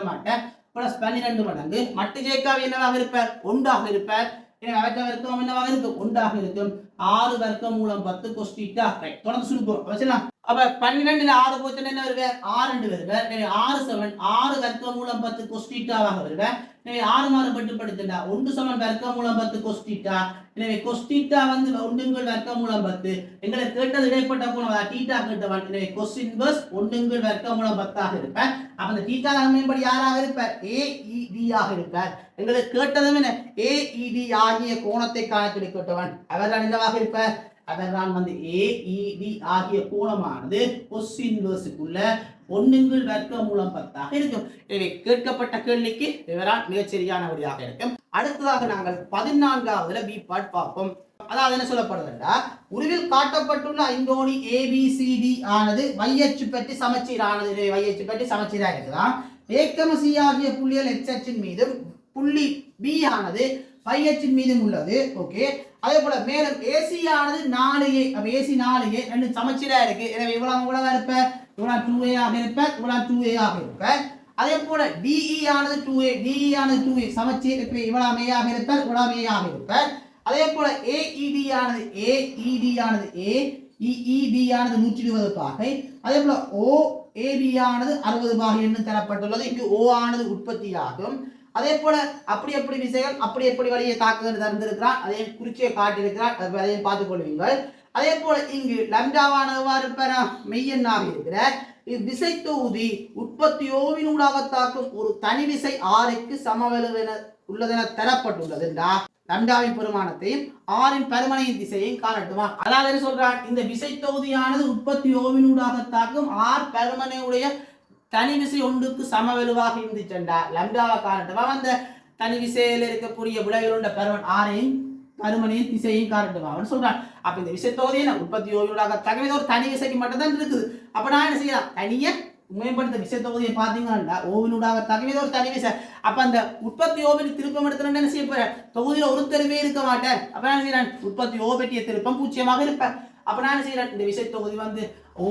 மாட்டார் பிளஸ் 12 மடங்கு மட்டு J காவி என்னவாக இருப்பார் 1 ஆக இருப்பார் எனவே அவற்றை வர்க்கம் என்னவாக இருக்கும் 1 ஆக இருக்கும் 6 வர்க்கமூலம் 10 cos θ ரைட் தொடர்ந்து சுருக்குவோம் வச்சலாம் அப்ப 12 ல 6 போச்சுன்னா என்ன வருது 6 2 வருது எனவே 6 7 6 வர்க்கமூலம் 10 cos θ ஆக வருது எனவே 6 மாறுபட்டுப்படுத்தினா 1 சமன் வர்க்கமூலம் 10 cos θ எனவே cos θ வந்து 1 வர்க்கமூலம் 10 எங்களை கேட்டது இடைப்பட்ட கோணம் θ கேட்டவன் எனவே cos இன்வர்ஸ் 1 வர்க்கமூலம் 10 ஆக இருப்பார் அப்ப அந்த θ அமைப்படி யாராக இருப்பார் AED ஆக இருப்பார் எங்களுக்கு கேட்டதும் என்ன AED ஆகிய கோணத்தை காண கேட்டவன் அவர்தான் என்னவாக இருப்பார் அதனால் வந்து AED ஆகிய கோணமானது cos இன்வர்ஸ்க்குள்ள 1 வர்க்கமூலம் 10 ஆக இருக்கும் எனவே கேட்கப்பட்ட கேள்விக்கு விவரம் மிகச்சரியான விடையாக இருக்கும் அடுத்ததாக நாங்கள் 14வது B பார்ட் பார்ப்போம் அதாவது என்ன சொல்லப்படுதுன்னா உருவில் காட்டப்பட்டுள்ள ஐங்கோணி ABCD ஆனது y அச்சு பற்றி சமச்சீரானது y அச்சு பற்றி சமச்சீராக இருக்குதான் A, C ஆகிய புள்ளிகள் x அச்சின் மீதும் புள்ளி B ஆனது y அச்சின் மீதும் உள்ளது ஓகே அதே போல மேலும் AC ஆனது 4A அப்ப AC 4A ரெண்டு சமச்சீரா இருக்கு எனவே இவ்வளவு இருப்ப இவ்வளவு 2A ஆக இருப்ப இவ்வளவு 2A ஆக இருப்ப அதே போல DE ஆனது 2A DE ஆனது 2A சமச்சீர் இப்ப இவ்வளவு A ஆக இருப்ப இவ்வளவு A ஆக இருப்ப அதே போல AED ஆனது A EED ஆனது 120 பாகை அதே போல OAB ஆனது 60 பாகை என்று தரப்பட்டுள்ளது இங்கு O ஆனது உற்பத்தியாகும் அதே போல அப்படி விசைகள் அப்படி வழியை தாக்குதல் தந்திருக்கிறார் அதையும் குறிச்சியை காட்டியிருக்கிறார் அதையும் பார்த்துக் கொள்வீங்கள் அதே போல இங்கு லம்டாவானது மெய்யெண்ணாக இருக்கிற விசை தொகுதி உற்பத்தி ஓவினூடாக தாக்கும் ஒரு தனி விசை ஆருக்கு சமவெளவென உள்ளதென தரப்பட்டுள்ளது லம்டாவின் பெருமானத்தையும் ஆரின் பருமனையின் திசையையும் காணட்டுமா அதாவது என்ன சொல்றான் இந்த விசை தொகுதியானது உற்பத்தி ஓவினூடாக தாக்கும் ஆர் பருமனையுடைய தனி விசை ஒன்றுக்கு சமவெளுவாக இருந்துச்சுண்டா லம்டாவை காணட்டுமா அந்த தனி விசையில் இருக்கக்கூடிய விளைவில் உள்ள பருமனையும் திசையும் காணட்டுமா அவன் சொல்றான் அப்ப இந்த விசை தொகுதியை உற்பத்தி ஓவினூடாக தகவல் ஒரு தனி விசைக்கு மட்டும்தான் இருக்குது அப்ப நான் என்ன செய்யலாம் தனிய மேம்படுத்த விசை தொகுதியை பார்த்தீங்கன்னா ஓவினூடாக தகவல் ஒரு தனி விசை அப்ப அந்த உற்பத்தி ஓவின் திருப்பம் எடுத்துன்னு என்ன செய்ய போற தொகுதியில ஒரு தெருவே இருக்க மாட்டேன் அப்ப என்ன செய்யறேன் உற்பத்தி ஓபெட்டிய திருப்பம் பூச்சியமாக இருப்பேன் அப்ப நான் என்ன செய்யறேன் இந்த விசை தொகுதி வந்து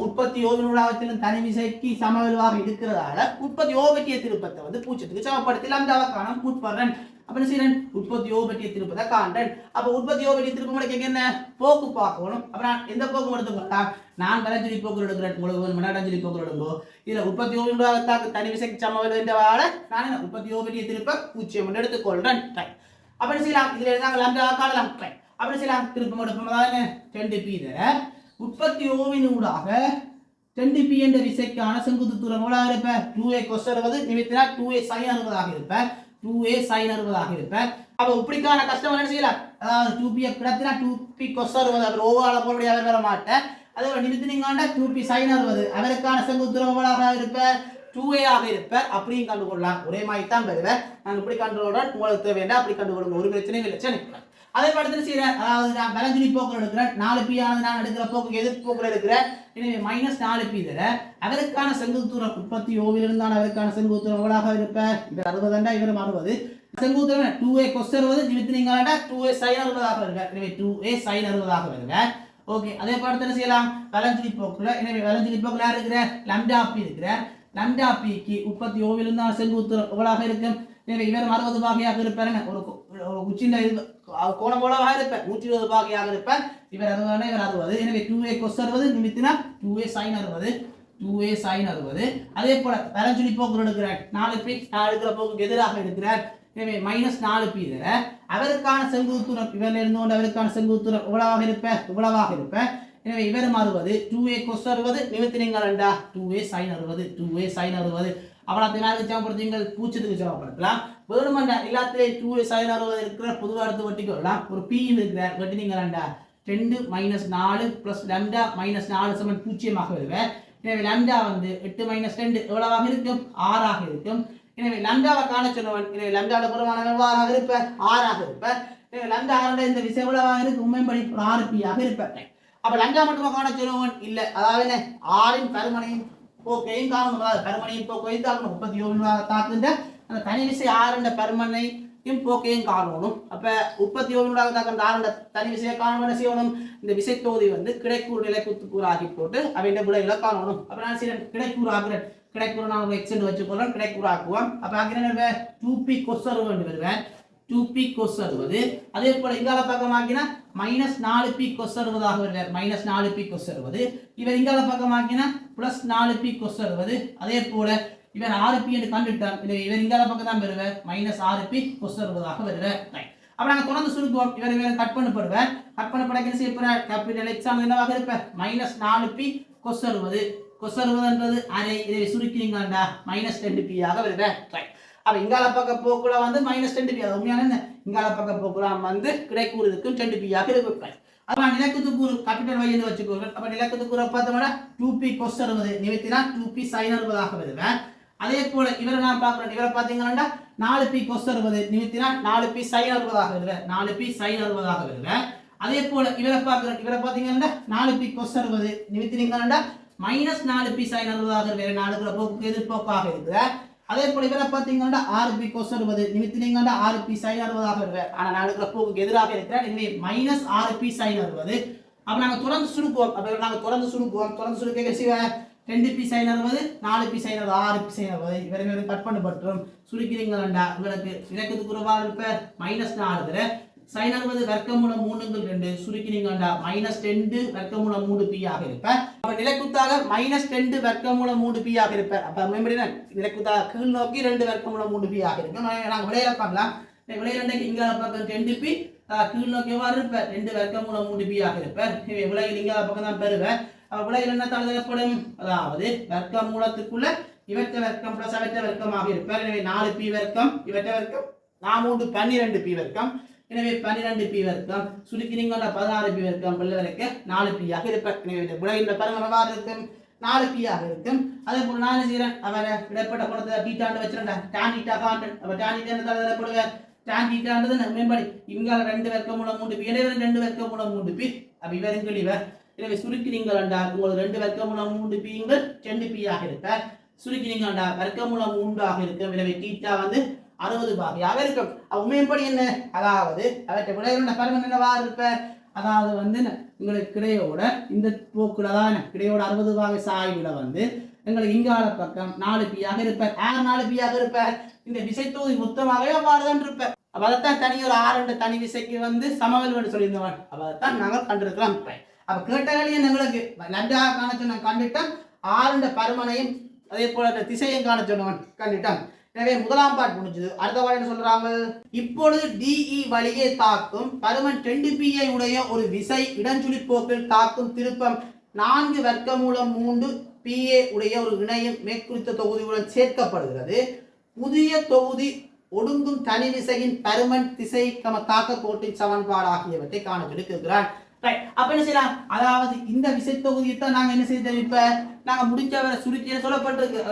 உற்பத்தி ஓவினூடாகத்திலும் தனி விசைக்கு சமவெளுவாக இருக்கிறதால உற்பத்தி ஓபெட்டிய திருப்பத்தை வந்து பூச்சியத்துக்கு சமப்படுத்தி லம்டாவை காண கூட்படுறேன் அப்ப என்ன செய்யறேன் உற்பத்தியோ பற்றிய திருப்பத்தை காண்றேன். அப்ப உற்பத்தியோ பற்றிய திருப்பம் எனக்கு என்ன போக்கு பார்க்கணும். அப்ப நான் எந்த போக்கும் எடுத்துக்கொள்ளலாம், நான் வலஞ்சுழி போக்கு எடுக்கிறேன், உங்களுக்கு இடஞ்சுழி போக்கு எடுங்கோ. இதுல உற்பத்தியோ தனி விசைக்கு சமவெளி என்ற வாழ நான் உற்பத்தியோ பற்றிய திருப்ப 0 எடுத்துக்கொள்றேன். அப்ப என்ன செய்யலாம், இதுல இருந்தாங்க காணலாம். அப்படி செய்யலாம் திருப்பம் எடுப்போம். அதாவது 2p உற்பத்தி ஓவினூடாக 2p என்ற விசைக்கான செங்குத்து தூரம் எவ்வளவு இருப்ப 2a cos 60 நிமித்தினா 2a sin 60 ஆக இருப்ப 2a sin 60 ஆக இருப்ப. அப்ப இப்படிக்கான கஷ்டம் என்ன செய்யலாம், அதாவது 2p கிடத்தினா 2p cos 60 அவர் ஓவால போறபடி அவர் வர மாட்டேன். அதே நிமித்தினீங்கன்னா 2p sin 60 அவருக்கான செங்குத்து தூரம் எவ்வளவு இருப்ப 2a ஆக இருப்ப. அப்படியும் கண்டுகொள்ளலாம். ஒரே மாதிரி தான் வருவேன். நான் இப்படி கண்டுகொள்றேன், உங்களுக்கு தேவையா அப்படி கண்டுகொள்ளுங்க, ஒரு பிரச்சனையும் இல்லை. சரி, அதே படத்தில் செய்யறேன். அதாவது நான் வலஞ்சுழி போக்கு எடுக்கிறேன், 4p ஆனது நான் எடுக்கிற போக்கு எதிர்ப்பு போக்குல இருக்கிறேன். எனவே -4p தர அவருக்கான செங்குத்து தூரம் உற்பத்தி ஓவிலிருந்தான் அவருக்கான செங்குத்து தூரம் எவ்வளவு இருப்ப இவர் 60 இவரும் 60 செங்குத்து தூரம் 2a cos 60 நிமித்தினீங்கன்னா 2a sin 60 ஆக வருங்க. எனவே 2a sin 60 ஆக வருங்க. ஓகே, அதே படத்தில் செய்யலாம் வலஞ்சுழி போக்குல. எனவே வலஞ்சுழி போக்குல யார் இருக்கிற λp இருக்கிற λpக்கு உற்பத்தி ஓவிலிருந்தான் செங்குத்து தூரம் எவ்வளவு இருக்கும். எனவே இவர் 60 பாகையாக இருப்பாருங்க. ஒரு உச்சிண்ட கோணம் போலவாக இருப்பார், 120 பாகையாக இருப்பார். இவர் 60 இவர் 60. எனவே 2a cos 60 நிமித்தினா 2a sin 60 2a sin 60. அதே போல வலஞ்சுழி போக்கு எடுக்கிறார், 4p நான் எடுக்கிற போக்கு எதிராக எடுக்கிறார். எனவே -4p தர அவருக்கான செங்குத்து தூரம் இவரில் இருந்து கொண்டு அவருக்கான செங்குத்து தூரம் இவ்வளவாக இருப்ப. எனவே இவர் 60 2a cos 60 நிமித்தினீங்களா 2a sin 60 2a sin 60. அவ்வளோத்தையும் யாருக்கு சமப்படுத்துவீங்கள், பூச்சத்துக்கு சமப்படுத்தலாம். வேணுமெண்டா எல்லாத்திலையும் 2a sin 60 இருக்கிற பொதுவாக எடுத்து வெட்டிக்கொள்ளலாம். ஒரு p இருக்கிறார் வெட்டினீங்களா 2 - 4 + λ - 4 = 0 ஆக வருவேன். எனவே λ வந்து 8 - 2 எவ்வளவாக இருக்கும் 6 ஆக இருக்கும். எனவே λவை காண சொன்னவன், எனவே λவோட புறமான எவ்வளவாக இருப்பேன் 6 ஆக இருப்பேன். எனவே λ இந்த விசை எவ்வளவாக இருக்கு உண்மைப்படி 6p ஆக இருப்பேன். அப்ப லங்கா மட்டுமா காண சொல்லுவன் இல்ல, அதாவது 6 பருமனையும் போக்கையும் காணணும். அதாவது பருமனையும் போக்கையும் காணணும். 37 தாக்குன்ற அந்த தனி விசை 6 பருமனையும் போக்கையும் காணணும். அப்ப 37 தாக்குன்ற 6 தனி விசையை காணணும். என்ன செய்யணும், இந்த விசை தொகுதி வந்து கிடைக்கூறு நிலைக்குத்துக்கூறு ஆக்கி போட்டு அவைய விடைகளை காணணும். அப்ப நான் சரி கிடைக்கூறு ஆக்குறேன், கிடைக்கூறு நான் x வச்சுக்கொள்றேன், கிடைக்கூறு ஆக்குவோம். அப்ப ஆக்கிறேன் 2p cos 60 வருவேன் 2p cos 60. அதே போல இங்கால பக்கமாக்கினா -4p cos 60 ஆக வருவார், -4p cos 60. இவர் இங்கால பக்கமாக்கினா +4p cos 60. அதே போல இவர் 6p என்று கண்டுட்டார். இவர் இங்கால பக்கம் தான் வருவார், -6p cos 60 ஆக வருவார். அப்ப நாங்க தொடர்ந்து சுருக்குவோம். இவர் கட் பண்ணப்படுவார். கட் பண்ணப்பட என்ன செய்ய போறார், கேபிட்டல் x ஆனது என்னவாக இருப்பார் -4p cos 60. cos 60ன்றது அரை, இதை சுருக்கினீங்கடா -2p ஆக வருவார். அப்ப இங்கால பக்க போக்குல வந்து -2p, அது உண்மையான என்ன, இங்கால பக்க போக்குல வந்து கிடைக்கூறு இருக்கும் 2p ஆக இருக்கும். அப்ப நிலக்குத்துக்கூறு கேபிட்டல் y என்று வச்சுக்கோங்க. அப்ப நிலக்குத்துக்கூறு பார்த்தோம்னா 2p cos 60 நிமித்தினா 2p sin 60 ஆக வருவேன். அதே போல இவரை நான் பார்க்கிறேன், இவரை பார்த்தீங்கன்னா 4p cos 60 நிமித்தினா 4p sin 60 ஆக வருவேன், 4p sin 60 ஆக வருவேன். அதே போல இவரை பார்க்கிறேன், இவரை பார்த்தீங்கன்னா 4p cos 60 நிமித்தினீங்கன்னா -4p sin 60 ஆக வருவேன். 4 போக்கு எதிர்ப்போக்காக இருக்குது. அதே போல இவரை பார்த்தீங்கன்னா 6p cos 60 நிமித்தினீங்கன்னா 6p sin 60 ஆக வருவேன். ஆனா 4 போக்கு எதிராக இருக்கிறார். எனவே -6p sin 60. அப்ப நாங்க தொடர்ந்து சுருக்குவோம். அப்ப நாங்க தொடர்ந்து சுருக்க செய்வேன் 2p sin 60 4p sin 60 6p sin 60. இவரை கட் பண்ணப்பட்டுரும். சுருக்கிறீங்களா உங்களுக்கு இலக்கத்துக்கு உருவா இருப்ப -4 தர sin 60 வர்க்கமூலம் 3/2 சுருக்கினீங்கடா -2 வர்க்கமூலம் 3p ஆக இருப்ப. அப்ப நிலைக்குத்தாக -2 வர்க்கமூலம் 3p ஆக இருப்ப. அப்ப மெமரினா நிலைக்குத்தாக கீழ் நோக்கி 2 வர்க்கமூலம் 3p ஆக இருக்கும். நாங்க விளையாட பார்க்கலாம். விளையாடக்கு இங்கால பக்கம் 2p, கீழ் நோக்கி எவ்வாறு இருப்ப 2 வர்க்கமூலம் 3p ஆக இருப்ப. எனவே விளையில் இங்கால பக்கம் தான் பெறுவேன். அப்ப விளையில் என்ன தழுதப்படும், அதாவது வர்க்கமூலத்துக்குள்ள இவற்றை வர்க்கம் பிளஸ் அவற்றை வர்க்கமாக இருப்பார். எனவே 4p வர்க்கம் இவற்றை வர்க்கம் 4 12p வர்க்கம். எனவே 12p வர்க்கம் சுருக்கினீங்கன்னா 16p வர்க்கம் வெள்ள வரைக்கும் 4p ஆக இருப்பார். எனவே விடையின் பரமவாறு இருக்கும் 4p ஆக இருக்கும். அதே போல நான் செய்கிறேன், அவரை இடைப்பட்ட குணத்தை டீட்டாண்டு வச்சிருந்தேன் tan theta காண்டன். அப்ப tan theta என்ன தரப்படுவார், tan thetaன்றது மேம்படி இவங்க 2 வர்க்கமூலம் 3p, இடைவெளி 2 வர்க்கமூலம் 3p. அப்ப இவருங்கள் இவர். எனவே சுருக்கினீங்கள்டா உங்களுக்கு 2 வர்க்கமூலம் 3p 2p ஆக இருப்பார். சுருக்கினீங்கள்டா வர்க்கமூலம் 3 ஆக இருக்கும். எனவே தீட்டா வந்து 60 பாகையாக இருக்கும். உண்மையின்படி என்ன, அதாவது அவற்றை விடையில பருமன் என்னவாக இருப்ப, அதாவது வந்து உங்களுக்கு கிடையோட இந்த போக்குல தான் கிடையோட 60 பாகை சாய்வுல வந்து எங்களுக்கு இங்கால பக்கம் 4p ஆக இருப்பார். 4p ஆக இருப்பார். இந்த விசைத்தொகுதி மொத்தமாகவே அவ்வாறு தான் இருப்பார். அப்ப அதைத்தான் தனி ஒரு ஆறு தனி விசைக்கு வந்து சமவெல்வன் சொல்லியிருந்தவன். அப்ப அதைத்தான் நாங்கள் கண்டிருக்கிறோம். அப்ப கேட்டகளையும் எங்களுக்கு லட்டாக காண சொன்ன கண்டுட்டோம், ஆறுண்ட பருமனையும் அதே போல திசையும் காண சொன்னவன் கண்டுட்டோம். எனவே முதலாம் பாட்டு முடிஞ்சது. அடுத்த பாட்டு என்ன சொல்றாங்க, இப்பொழுது டிஇ வழியே தாக்கும் பருமன் 2pஐ உடைய ஒரு விசை இடஞ்சுழி போக்கில் தாக்கும் திருப்பம் 4 வர்க்கமூலம் 3 PA உடைய ஒரு இணையம் மேற்குறித்த தொகுதியுடன் சேர்க்கப்படுகிறது. புதிய தொகுதி ஒடுங்கும் தனி விசையின் பருமன் திசை தாக்க கோட்டின் சமன்பாடு ஆகியவற்றை காண சொல்லியிருக்கிறான். அப்ப என்ன செய்யலாம், அதாவது இந்த விசை தொகுதியை தான் நாங்க என்ன செய்ய, இப்ப நாங்க முடிஞ்ச வரை சுருக்கிய சொல்லப்பட்டிருக்கு.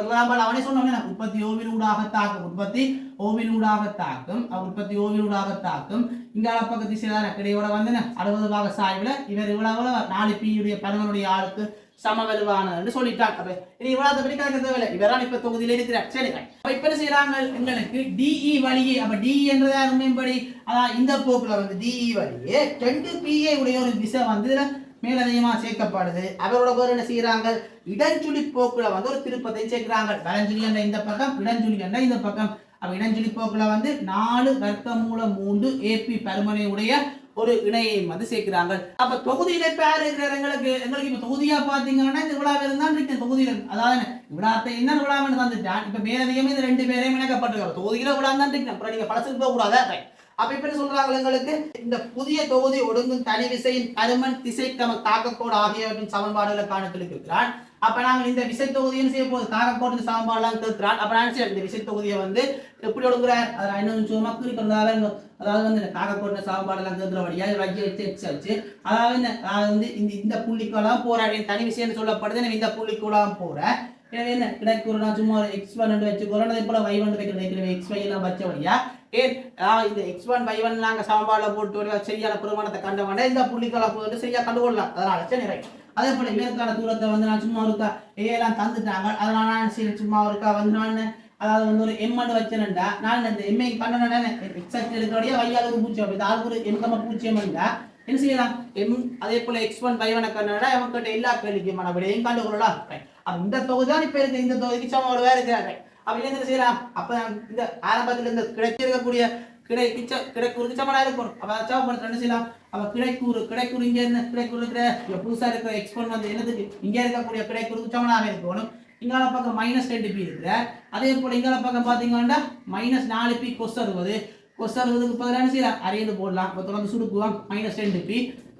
அவனே சொன்னோம்னா உற்பத்தி ஓவின் ஊடாக தாக்கும், உற்பத்தி ஓவின் ஊடாக தாக்கும், உற்பத்தி ஓவின் ஊடாக தாக்கும். இங்க பக்க திசைதான் கிடையோட வந்து 60 பாக சாய்வுல இவர் இவ்வளவு 4p உடைய பருமனுடைய ஆளுக்கு சமவெலுவானது சொல்லிட்டான். அப்ப இனி இவ்வளவு படி கணக்கு தேவையில்லை, இவரான் இப்ப தொகுதியில இருக்கிறார். சரி, அப்ப இப்ப என்ன செய்யறாங்க, எங்களுக்கு டிஇ வழியே, அப்ப டி என்றதா மேம்படி, அதான் இந்த போக்குல வந்து டிஇ வழியே 2pஐ உடைய ஒரு விசை வந்து மேலதிகமா சேர்க்கப்படுது. அவரோட பேர் என்ன செய்யறாங்க, இடஞ்சுழி போக்குல வந்து ஒரு திருப்பத்தை சேர்க்கிறாங்க. வலஞ்சுழி என்ற இந்த பக்கம், இடஞ்சுழி என்ற இந்த பக்கம். அப்ப இடஞ்சுழி போக்குல வந்து 4 வர்க்கமூலம் 3 AP பருமனை உடைய ஒரு இணையை வந்து சேர்க்கிறாங்க. அப்ப தொகுதியில பேர் இருக்கிற எங்களுக்கு இப்ப தொகுதியா பாத்தீங்கன்னா இந்த விழாவில் இருந்தான் இருக்கு தொகுதியில, அதாவது விழாத்தை என்ன விழாவில் தந்துட்டான். இப்ப மேலதிகமே இந்த 2 பேரையும் இணைக்கப்பட்டிருக்காங்க. தொகுதியில விழா தான் இருக்கு, அப்புறம் நீங்க பழசுக்கு போக கூடாது. அப்ப இப்ப என்ன சொல்றாங்க, எங்களுக்கு இந்த புதிய தொகுதி ஒடுங்கும் தனி விசையின் பருமன் திசை தாக்கக்கோடு ஆகியவற்றின் சமன்பாடுகளை காண இருக்கிறான். அப்ப நாங்கள் இந்த விசை தொகுதியும் செய்ய போது தாக்கக்கோடு சமன்பாடுலாம் கேட்கிறான். அப்ப நான் இந்த விசை தொகுதியை வந்து எப்படி ஒடுங்குறார், அதை இன்னும் சும்மா குறிப்பிட்டாலும், அதாவது வந்து தாக்கக்கோடு சமன்பாடுலாம் கேட்கிறபடியா வச்சு அதாவது இந்த புள்ளிக்கெல்லாம் போறாரு. தனி விஷயம் சொல்லப்படுது, இந்த புள்ளிக்குலாம் போற. எனவே என்ன கிடைக்கூறு, நான் சும்மா x1 வச்சுக்கிறோம், அதே போல y1 வைக்கிறேன், xy எல்லாம் வச்சபடியா ஏன் இந்த x1 y1 நாங்க சமன்பாடுல போட்டு சரியான பெருமானத்தை கண்டவன இந்த புள்ளிக்களை போட்டு சரியா கண்டுகொள்ளலாம். அதனால சரி, அதே போல இவருக்கான தூரத்தை வந்து நான் சும்மா இருக்கா ஏலாம் தந்துட்டாங்க. அதனால நான் சரி சும்மா இருக்கா வந்து நான் அதாவது வந்து ஒரு எம் வச்சேன்டா, நான் இந்த எம்ஐ கண்டன எக்ஸாக்ட் இருக்கிறபடியா வையாளுக்கு பூச்சியம், அப்படி ஆளுக்கு ஒரு எம் பூச்சியம் என்ன செய்யலாம், எம் அதே போல x1 y1 கண்டனா அவங்ககிட்ட எல்லா கேள்விக்குமான விடையும் கண்டுகொள்ளலாம். இந்த தொகுதி தான் இப்ப இருக்கு, இந்த தொகுதிக்கு சமம் வேற இருக்கிறாங்க. அப்ப என்ன செய்யலாம், அப்ப இந்த ஆரம்பத்தில் இந்த கிடைச்சிருக்கக்கூடிய கிடைக்கூறுக்கு சமனா இருக்கணும். அப்ப சமப்படுத்த என்ன செய்யலாம், அப்ப கிடைக்கூறு இங்க இருந்து கிடைக்கூறு இருக்கிற புதுசா இருக்கிற எக்ஸ்போன் வந்து என்னதுக்கு இங்க இருக்கக்கூடிய கிடைக்கூறுக்கு சமனாக இருக்கணும். இங்கால பக்கம் -2p இருக்கிற, அதே போல இங்கால பக்கம் பாத்தீங்கன்னா -4p கொசறுவதுக்கு பதிலாக என்ன செய்யலாம், அரைன்னு போடலாம். இப்போ தொடர்ந்து சுருக்குவோம், -2p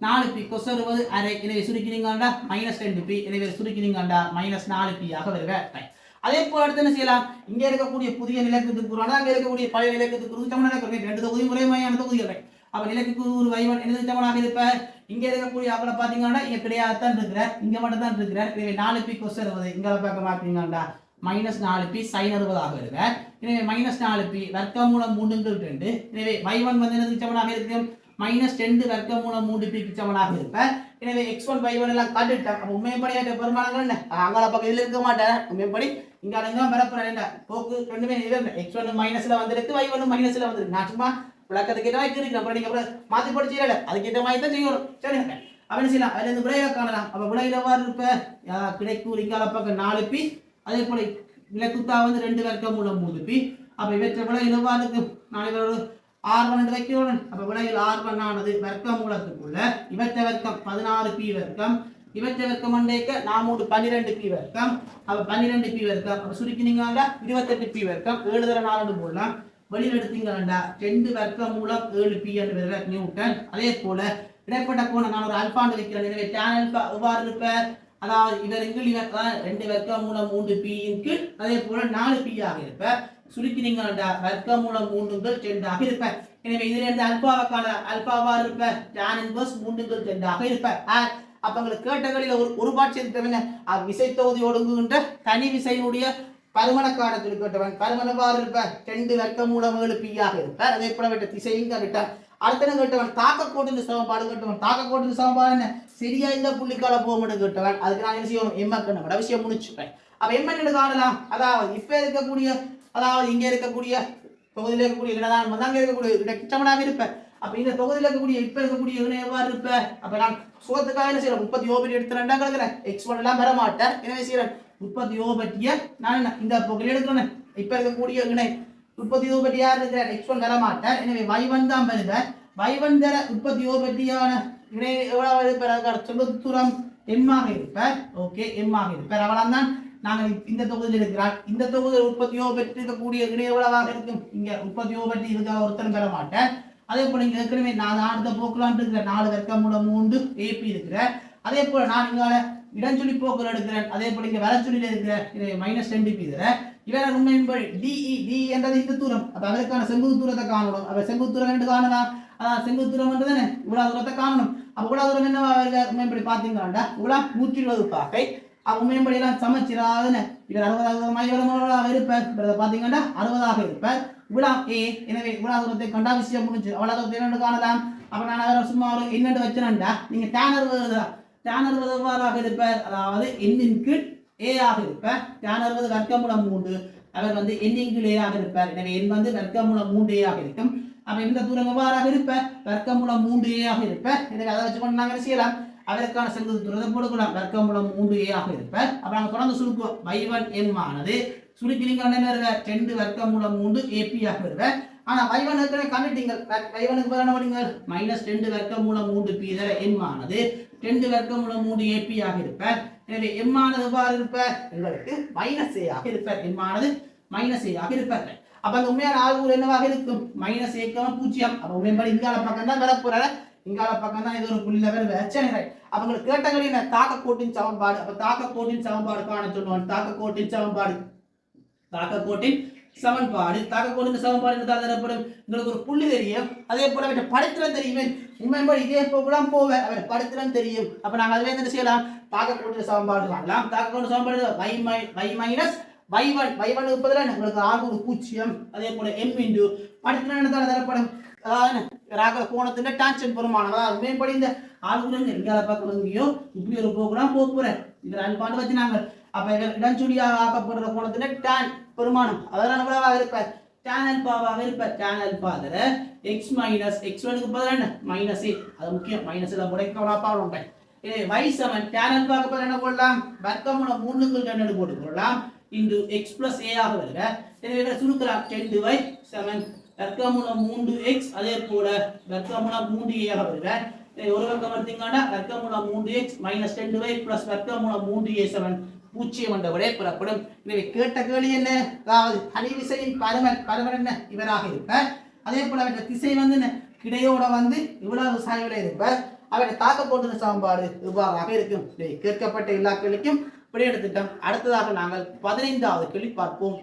4p கொசறுவது அரை, எனவே சுருக்கினீங்கண்டா -2p, எனவே சுருக்கினீங்கண்டா -4p ஆக வருவேன். அதே போல அடுத்து என்ன செய்யலாம், இங்க இருக்கக்கூடிய புதிய நிலக்கத்துக்கு அங்க இருக்கக்கூடிய பழைய நிலக்கத்துக்கு சமனாக இருக்கும். 2 தொகுதியும் ஒரே மாதிரியான தொகுதிகள். அப்ப நிலக்கு ஒரு y1 என்னது சமனாக இருப்ப, இங்க இருக்கக்கூடிய அவளை பாத்தீங்கன்னா இங்க கிடையாதுதான் இருக்கிறார், இங்க மட்டும் தான் இருக்கிறார். எனவே 4p கொசறுவது இங்க பார்க்க மாட்டீங்கண்டா -4p sin 60 ஆக வருவேன். எனவே -4p வர்க்கமூலம் 3/2. எனவே y1 வந்து என்னதுக்கு சமனாக இருக்கும், -2 வர்க்கமூலம் 3p க்கு சமனாக இருப்பேன். எனவே x1 y1 எல்லாம் காட்டிட்டேன். அப்ப உண்மைப்படியாக பெருமானங்கள் என்ன அங்கால பக்கம் இதுல இருக்க மாட்டேன், உண்மைப்படி இங்க அடங்க பரப்புறேன் போக்கு ரெண்டுமே x1 மைனஸ்ல வந்திருக்கு, y1 மைனஸ்ல வந்திருக்கு. நான் சும்மா விளக்கத்துக்கு ஏற்ற மாதிரி இருக்கு, அப்புறம் நீங்க அப்புறம் மாத்தி படிச்சீங்கல்ல அதுக்கேற்ற மாதிரி தான் செய்யணும். சரி, அப்ப என்ன செய்யலாம், அதுல இருந்து விடையில காணலாம். அப்ப விடையில எவ்வாறு இருப்ப, கிடைக்கூறு இங்கால பக்கம் 4p, அதே போல விளக்குத்தா வந்து 2 வர்க்கமூலம் 3p. அப்ப இவற்றை விடையில் எவ்வாறு இருக்கு, நாளைக்கு R1 வைக்கிறோம். அப்ப விடையில் R1 ஆனது வர்க்கமூலத்துக்குள்ள இவற்றை வர்க்கம் 16p வர்க்கம், இவற்றை வர்க்கம் அண்டைக்க 4 12p வர்க்கம். அப்ப 12p வர்க்கம் அப்ப சுருக்கினீங்கன்னா 28p வர்க்கம், 7 தர 4 போடலாம். வெளியில் எடுத்தீங்கன்னா 2 வர்க்கமூலம் 7p என்று வருவார் நியூட்டன். அதே போல இடைப்பட்ட கோணம் நான் ஒரு அல்பாண்டு வைக்கிறேன். எனவே tan ஆல்பா எவ்வாறு இருப்ப, அதாவது இவர் இங்கு 2 வர்க்கமூலம் 3p இன் கீழ் அதே போல 4p ஆக இருப்ப, சுருக்கினீங்கன்னா வர்க்கமூலம் 3/2 ஆக இருப்ப. எனவே இதுல இருந்து அல்பாவுக்கான அல்பாவா இருப்ப tan இன்வர்ஸ் 3/2 ஆக இருப்ப. அப்ப உங்களுக்கு கேட்டகளில் ஒரு பாட்சி என்ன, விசை தொகுதி ஒடுங்குகின்ற தனி விசையினுடைய பருமனக்கான கேட்டவன் பருமனவாறு இருப்ப 2 வர்க்கமூலம் 7p ஆக இருப்ப. அதே போல விட்ட திசையும் கேட்டான். அடுத்த கேட்டவன் தாக்கக்கோட்டின் சமன்பாடு கேட்டவன், தாக்கக்கோட்டின் சமன்பாடு என்ன, சரியா இந்த புள்ளிக்கால போக மட்டும் கேட்டவன். அதுக்கு நான் என்ன செய்யணும், எம்மக்கணும் விஷயம் முடிச்சுப்பேன். அப்ப எம்மன்னு காணலாம், அதாவது இப்ப இருக்கக்கூடிய அதாவது இங்க இருக்கக்கூடிய தொகுதியில் இருக்கக்கூடிய இடதான் அங்க இருக்கக்கூடிய கிட்டமனாக இருப்ப. அப்ப இந்த தொகுதியில் இருக்கக்கூடிய இப்ப இருக்கக்கூடிய இணை எவ்வாறு இருப்ப, அப்ப நான் சோத்துக்காக என்ன செய்யறேன், 30 ஓபட்டி எடுத்து 2 கலக்கிறேன், x1 எல்லாம் பெற மாட்டேன். எனவே செய்யறேன் 30 ஓபட்டிய நான் இந்த பகுதியில் எடுக்கிறேன். இப்ப இருக்கக்கூடிய இணை உற்பத்தி உற்பத்தி யார் இருக்கிறார் x1 வர மாட்டார். எனவே y1 தான் வருவார். y1 தர உற்பத்தி உற்பத்தியான இணை எவ்வளவு இருப்பார்? செங்குத்து தூரம் m ஆக இருப்பார். ஓகே, m ஆக இருப்பார். அவளால் தான் நாங்கள் இந்த தொகுதியில் இருக்கிறார். இந்த தொகுதியில் உற்பத்தியோ பெற்றிருக்கக்கூடிய இணை எவ்வளவாக இருக்கும்? இங்க உற்பத்தியோ பெற்றி இருக்க ஒருத்தரும் பெற மாட்டார். அதே போல இங்க ஏற்கனவே நான் அடுத்த போக்குலான் இருக்கிற 4 வர்க்கமூலம் 3 AP இருக்கிற. அதே போல நான் இங்கால இடஞ்சொலி போக்குல எடுக்கிறேன். அதே போல இங்க வலச்சொலியில இருக்கிற -2p தர இவர உண்மையின்படி DE என்றது இந்த தூரம். அப்ப அதற்கான செங்குத்து தூரத்தை காணணும். அப்ப செங்குத்து தூரம் என்று காணலாம். அதான் செங்குத்து தூரம் என்றதானே இவ்வளவு தூரத்தை காணணும். அப்ப இவ்வளவு தூரம் என்னவா உண்மையின்படி பாத்தீங்கன்னா இவ்வளவு 120 பாகை. உண்மையின்படி எல்லாம் சமச்சீராதுன்னு இவர் 60 இவரமாக இருப்பார். பாத்தீங்கன்னா 60ஆக இருப்பார். இவ்வளவு A. எனவே இவ்வளவு தூரத்தை கண்டா விஷயம் முடிஞ்சு. அவ்வளவு தூரத்தை என்னென்று காணலாம். அப்ப நான் அதை சும்மா ஒரு என்னென்று வச்சேன்டா நீங்க tan 60 எவ்வாறாக இருப்பார்? அதாவது n கீழ் a ஆக இருப்பார். tan 60 வர்க்கமூலம் 3 அவர் வந்து n கீழ் a ஆக இருப்பார். எனவே n வந்து வர்க்கமூலம் 3a ஆக இருக்கும். அப்ப இந்த தூரம் எவ்வாறாக இருப்பார்? வர்க்கமூலம் 3a ஆக இருப்பார். எனவே அதை வச்சுக்கொண்டு நாங்கள் செய்யலாம். அதற்கான செங்குத்து தூரத்தை போட்டுக்கலாம். வர்க்கமூலம் 3a ஆக இருப்பார். அப்ப நாங்கள் தொடர்ந்து சுருக்குவோம். y1 m ஆனது சுருக்கிலிங்க என்ன வருவார்? 2 வர்க்கமூலம் 3 AP ஆக வருவார். ஆனா y1 ஏற்கனவே கண்டுட்டீங்க. y1 க்கு என்ன பண்ணுங்க? -2 வர்க்கமூலம் 3p தர m ஆனது 2 வர்க்கமூலம் 3 AP ஆக இருப்பார். எனவே m ஆனது எவ்வாறு இருப்பார்? உங்களுக்கு -a ஆக இருப்பார். m ஆனது -a ஆக இருப்பார். அப்ப அந்த உண்மையான ஆள்கூறு என்னவாக இருக்கும்? -a,0. அப்ப உண்மைப்படி இங்கால பக்கம் தான் வரப்போற. இங்கால பக்கம் தான் இது ஒரு புள்ளியில வர வச்சனை. அவங்களுக்கு கேட்டகரி என்ன? தாக்க கோட்டின் சமன்பாடு. அப்ப தாக்க கோட்டின் சமன்பாடு காண சொல்லுவாங்க. தாக்க கோட்டின் சமன்பாடு தாக்கக்கோட்டின் சமன்பாடு என்று தரப்படும். உங்களுக்கு ஒரு புள்ளி தெரியும். அதே போல அவற்றை படத்திலும் தெரியுமே. உண்மைப்படி இதே போகலாம் போவேன். அவர் படத்திலும் தெரியும். அப்ப நாங்கள் அதுல என்ன செய்யலாம்? தாக்கக்கோட்டின் சமன்பாடு காணலாம். தாக்கக்கோட்டின் சமன்பாடு y மைனஸ் y1 இருப்பதில் உங்களுக்கு ஆகுது 0. அதே போல m இன்டு படத்திலும் என்ன தரப்படும்? அதாவது கோணத்தின் டான்ஜென்ட் பெருமானம். அதாவது உண்மைப்படி இந்த ஆளுநர் எங்கால பக்கம் எங்கேயோ இப்படி ஒரு போக்குலாம் போக்குறேன். இதில் அன்பாண்டு வச்சு நாங்கள் அப்ப இடஞ்சுழியாக ஆக்கப்படுற கோணத்தின் டான் பெருமானம் அதெல்லாம் எவ்வளவாக இருப்பார்? tan alpha-வாக இருப்பார். tan alpha தர x minus x1 க்கு பதிலா என்ன? -a. அது முக்கியம். மைனஸ்ல முறைக்கவலாப்பா உண்டை. இது y சமன் tan alpha-க்கு பதிலா என்ன போடலாம்? வர்க்கமூலம் 3 க்கு கண்ணெடு போட்டுக்கொள்ளலாம். into x plus a ஆக வருக. எனவே இதை சுருக்கலாம். 10/7 வர்க்கமூலம் 3x அதே போல வர்க்கமூலம் 3a ஆக வருக. ஒரு பக்கம் எடுத்தீங்கன்னா வர்க்கமூலம் 3x minus 10y plus வர்க்கமூலம் 3a7 பூஜ்ஜியம் என்ற விடை பெறப்படும். எனவே கேட்ட கேள்வி என்ன? அதாவது தனி விசையின் பருமன் என்ன? இவராக இருப்பார். அதே போல அவற்றை திசை வந்து கிடையோட வந்து இவ்வளவு சாய்வுல இருப்பார். அவற்றை தாக்க போட்டு சமன்பாடு இவ்வாறாக இருக்கும். கேட்கப்பட்ட எல்லா கேள்விக்கும் விடை எடுத்துட்டோம். அடுத்ததாக நாங்கள் 15வது கேள்வி பார்ப்போம்.